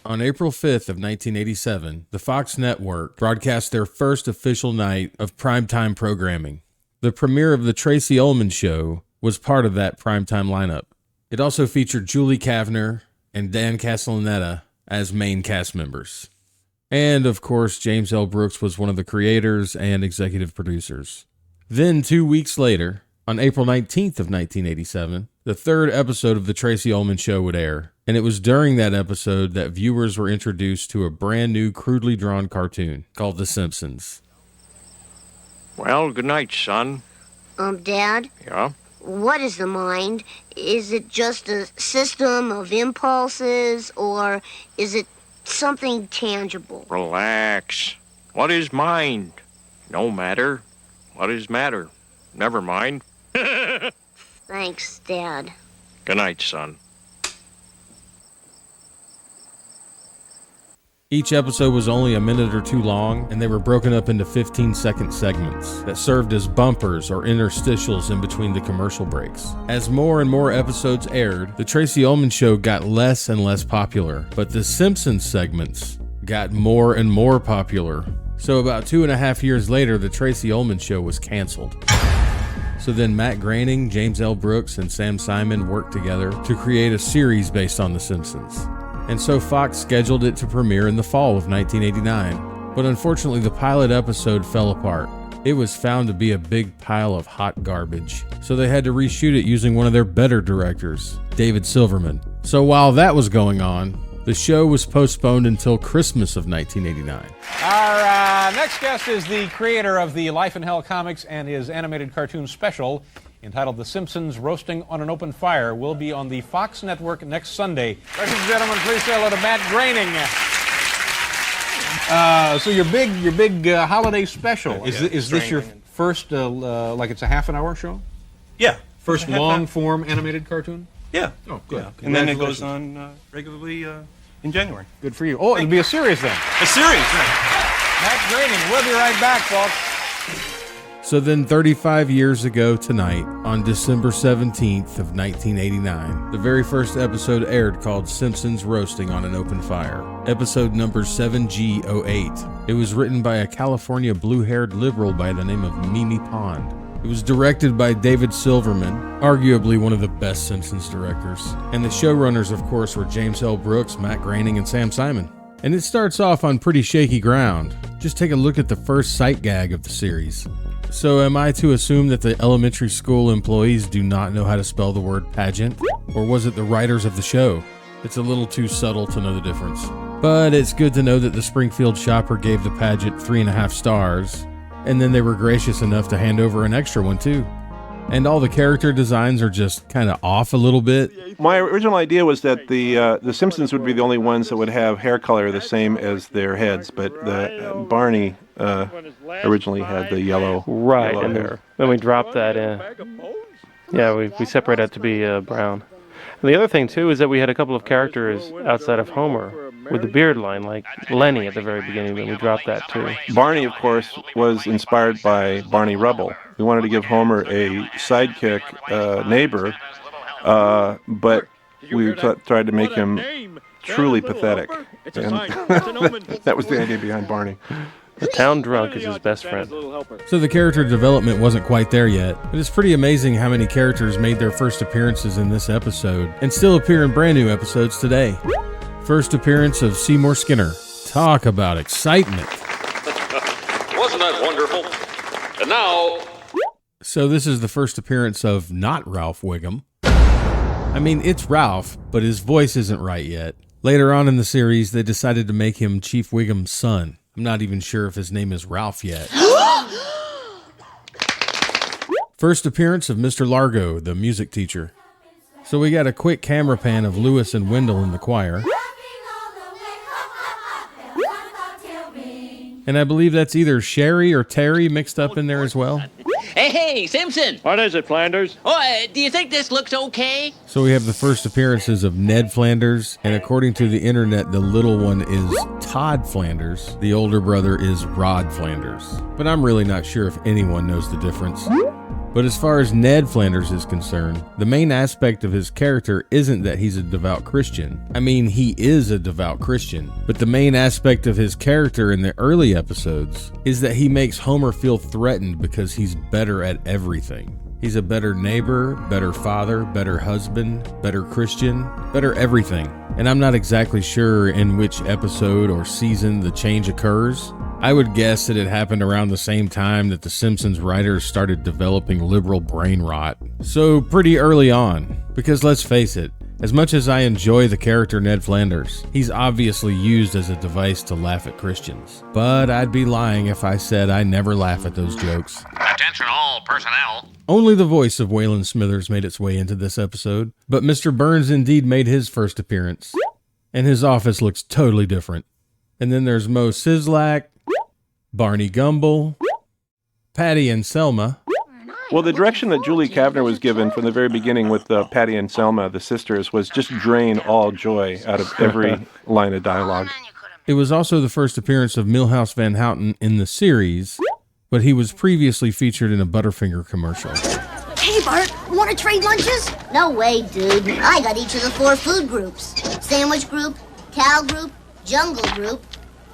On April 5th of 1987, the Fox network broadcast their first official night of primetime programming. The premiere of The Tracy Ullman Show was part of that primetime lineup. It also featured Julie Kavner and Dan Castellaneta as main cast members. And, of course, James L. Brooks was one of the creators and executive producers. Then, 2 weeks later, on April 19th of 1987, the third episode of The Tracy Ullman Show would air, and it was during that episode that viewers were introduced to a brand new crudely drawn cartoon called The Simpsons. Well, good night, son. Dad? Yeah? What is the mind? Is it just a system of impulses, or is it something tangible? Relax. What is mind? No matter. What is matter? Never mind. Thanks, Dad. Good night, son. Each episode was only a minute or two long, and they were broken up into 15-second segments that served as bumpers or interstitials in between the commercial breaks. As more and more episodes aired, The Tracy Ullman Show got less and less popular, but the Simpsons segments got more and more popular. So about 2.5 years later, The Tracy Ullman Show was canceled. So then Matt Groening, James L. Brooks, and Sam Simon worked together to create a series based on The Simpsons. And so Fox scheduled it to premiere in the fall of 1989. But unfortunately, the pilot episode fell apart. It was found to be a big pile of hot garbage. So they had to reshoot it using one of their better directors, David Silverman. So while that was going on, the show was postponed until Christmas of 1989. Our next guest is the creator of the Life in Hell comics and his animated cartoon special entitled The Simpsons Roasting on an Open Fire. Will be on the Fox network next Sunday. Ladies and gentlemen, please say hello to Matt Groening. So your big holiday special, is this your first, like it's a half an hour show? Yeah. First long form animated cartoon? Yeah. Oh, good. Yeah. And then it goes on regularly in January. Good for you. Oh, it'll be a series then. A series, right. Matt Groening, we'll be right back, folks. So then 35 years ago tonight, on December 17th of 1989, the very first episode aired called Simpsons Roasting on an Open Fire, episode number 7G08. It was written by a California blue-haired liberal by the name of Mimi Pond. It was directed by David Silverman, arguably one of the best Simpsons directors. And the showrunners, of course, were James L. Brooks, Matt Groening, and Sam Simon. And it starts off on pretty shaky ground. Just take a look at the first sight gag of the series. So am I to assume that the elementary school employees do not know how to spell the word pageant? Or was it the writers of the show? It's a little too subtle to know the difference. But it's good to know that the Springfield Shopper gave the pageant 3.5 stars, and then they were gracious enough to hand over an extra one too. And all the character designs are just kind of off a little bit. My original idea was that the Simpsons would be the only ones that would have hair color the same as their heads, but Barney originally had the yellow hair. Then we dropped that in. Yeah, we separated that to be brown. And the other thing, too, is that we had a couple of characters outside of Homer with the beard line, like Lenny at the very beginning, but we dropped that, too. Barney, of course, was inspired by Barney Rubble. We wanted to give Homer a sidekick neighbor, but we tried to make him truly pathetic. And that was the idea behind Barney. The town drunk is his best friend. So the character development wasn't quite there yet, but it's pretty amazing how many characters made their first appearances in this episode and still appear in brand new episodes today. First appearance of Seymour Skinner. Talk about excitement. Wasn't that wonderful? And now... So this is the first appearance of not Ralph Wiggum. I mean, it's Ralph, but his voice isn't right yet. Later on in the series, they decided to make him Chief Wiggum's son. I'm not even sure if his name is Ralph yet. First appearance of Mr. Largo, the music teacher. So we got a quick camera pan of Lewis and Wendell in the choir. And I believe that's either Sherry or Terry mixed up in there as well. Hey, Simpson! What is it, Flanders? Oh, do you think this looks okay? So we have the first appearances of Ned Flanders, and according to the internet, the little one is Todd Flanders. The older brother is Rod Flanders. But I'm really not sure if anyone knows the difference. But as far as Ned Flanders is concerned, the main aspect of his character isn't that he's a devout Christian. I mean, he is a devout Christian, but the main aspect of his character in the early episodes is that he makes Homer feel threatened because he's better at everything. He's a better neighbor, better father, better husband, better Christian, better everything. And I'm not exactly sure in which episode or season the change occurs. I would guess that it happened around the same time that the Simpsons writers started developing liberal brain rot. So pretty early on, because let's face it, as much as I enjoy the character Ned Flanders, he's obviously used as a device to laugh at Christians. But I'd be lying if I said I never laugh at those jokes. Attention all personnel. Only the voice of Waylon Smithers made its way into this episode, but Mr. Burns indeed made his first appearance. And his office looks totally different. And then there's Moe Szyslak, Barney Gumble, Patty and Selma. Well, the direction that Julie Kavner was given from the very beginning with Patty and Selma, the sisters, was just drain all joy out of every line of dialogue. It was also the first appearance of Milhouse Van Houten in the series, but he was previously featured in a Butterfinger commercial. Hey, Bart, want to trade lunches? No way, dude. I got each of the 4 food groups. Sandwich group, cow group, jungle group,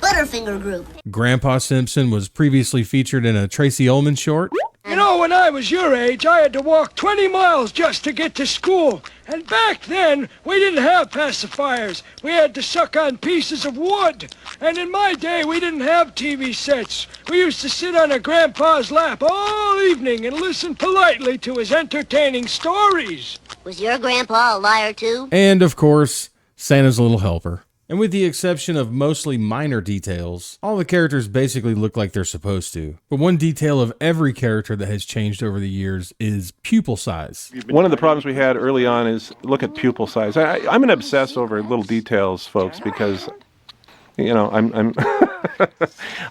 Butterfinger group. Grandpa Simpson was previously featured in a Tracy Ullman short. You know, when I was your age, I had to walk 20 miles just to get to school. And back then, we didn't have pacifiers. We had to suck on pieces of wood. And in my day, we didn't have TV sets. We used to sit on a grandpa's lap all evening and listen politely to his entertaining stories. Was your grandpa a liar, too? And, of course, Santa's Little Helper. And with the exception of mostly minor details, all the characters basically look like they're supposed to. But one detail of every character that has changed over the years is pupil size. One of the problems we had early on is look at pupil size. I'm an obsess over little details, folks, because, you know, I'm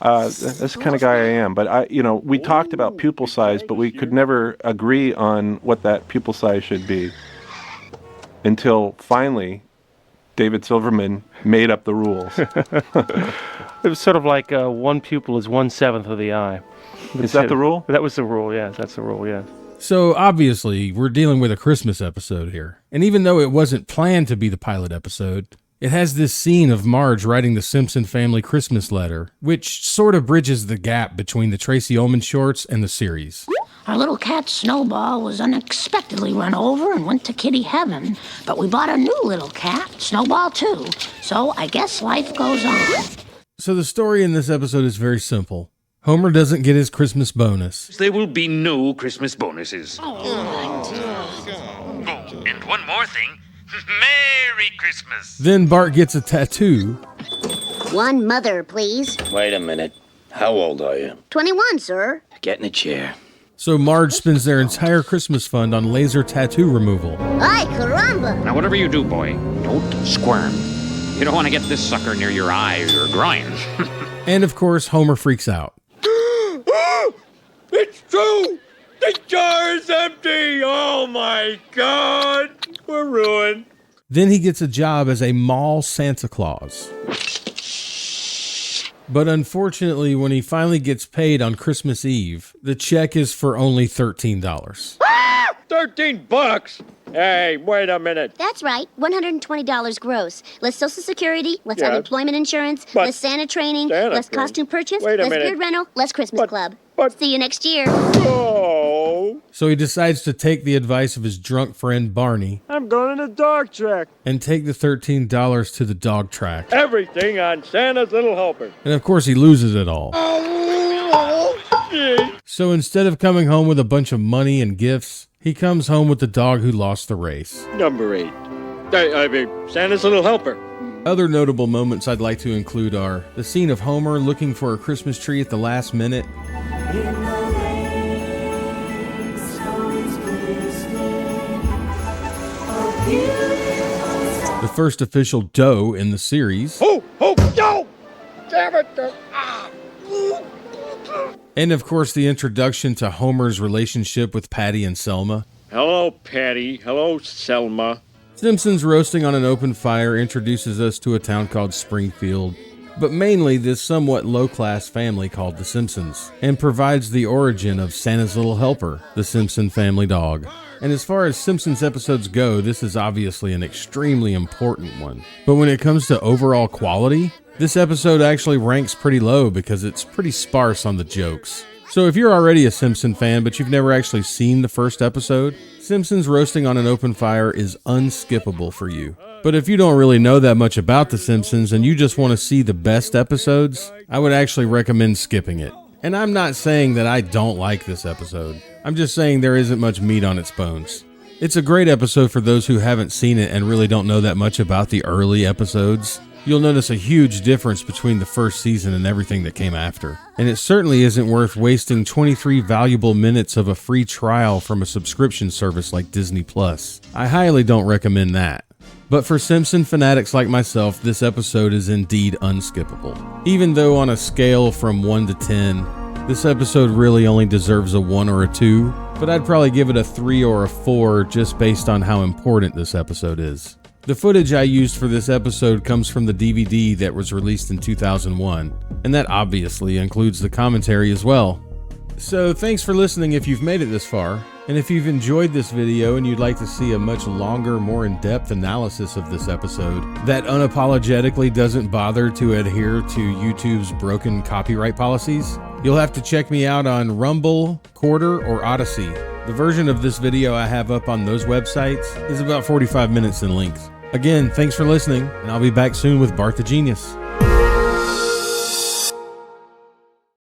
that's the kind of guy I am. But we talked about pupil size, but we could never agree on what that pupil size should be until finally David Silverman made up the rules. It was sort of like one pupil is 1/7 of the eye. Is that the rule? That was the rule, yes. That's the rule, yes. So obviously, we're dealing with a Christmas episode here. And even though it wasn't planned to be the pilot episode, it has this scene of Marge writing the Simpson family Christmas letter, which sort of bridges the gap between the Tracy Ullman shorts and the series. Our little cat Snowball was unexpectedly run over and went to kitty heaven. But we bought a new little cat, Snowball too. So I guess life goes on. So the story in this episode is very simple. Homer doesn't get his Christmas bonus. There will be no Christmas bonuses. Oh, and one more thing. Merry Christmas. Then Bart gets a tattoo. One mother, please. Wait a minute. How old are you? 21, sir. Get in a chair. So Marge spends their entire Christmas fund on laser tattoo removal. Ay, caramba. Now, whatever you do, boy, don't squirm. You don't want to get this sucker near your eye or your groin. And of course, Homer freaks out. It's true! The jar is empty! Oh my God! We're ruined. Then he gets a job as a mall Santa Claus. But unfortunately, when he finally gets paid on Christmas Eve, the check is for only $13. $13? Hey, wait a minute. That's right, $120 gross. Less Social Security, less Yes. unemployment insurance, But less Santa training, Santa less training? costume purchase, Wait a less minute. beard rental, less Christmas club. but- See you next year. Oh, So he decides to take the advice of his drunk friend Barney I'm going to the dog track. and take the $13 to the dog track. Everything on Santa's Little Helper. And of course, he loses it all. Oh, shit. So instead of coming home with a bunch of money and gifts, he comes home with the dog who lost the race. Number 8. I mean, Santa's Little Helper. Other notable moments I'd like to include are the scene of Homer looking for a Christmas tree at the last minute, the first official doe in the series, Oh, no! Damn it! and of course the introduction to Homer's relationship with Patty and Selma. Hello, Patty. Hello, Selma. Simpsons Roasting on an Open Fire introduces us to a town called Springfield. but mainly this somewhat low-class family called the Simpsons, and provides the origin of Santa's little helper, the Simpson family dog. And as far as Simpsons episodes go, this is obviously an extremely important one. But when it comes to overall quality, this episode actually ranks pretty low because it's pretty sparse on the jokes. So if you're already a Simpson fan but you've never actually seen the first episode, Simpsons Roasting on an Open Fire is unskippable for you. But if you don't really know that much about The Simpsons and you just want to see the best episodes, I would actually recommend skipping it. And I'm not saying that I don't like this episode. I'm just saying there isn't much meat on its bones. It's a great episode for those who haven't seen it and really don't know that much about the early episodes. You'll notice a huge difference between the first season and everything that came after. And it certainly isn't worth wasting 23 valuable minutes of a free trial from a subscription service like Disney+. I highly don't recommend that. But for Simpson fanatics like myself, this episode is indeed unskippable. Even though on a scale from 1 to 10, this episode really only deserves a 1 or a 2, but I'd probably give it a 3 or a 4 just based on how important this episode is. The footage I used for this episode comes from the DVD that was released in 2001, and that obviously includes the commentary as well. So thanks for listening if you've made it this far, and if you've enjoyed this video and you'd like to see a much longer, more in-depth analysis of this episode that unapologetically doesn't bother to adhere to YouTube's broken copyright policies, you'll have to check me out on Rumble, Quarter, or Odysee. The version of this video I have up on those websites is about 45 minutes in length. Again, thanks for listening, and I'll be back soon with Bart the Genius.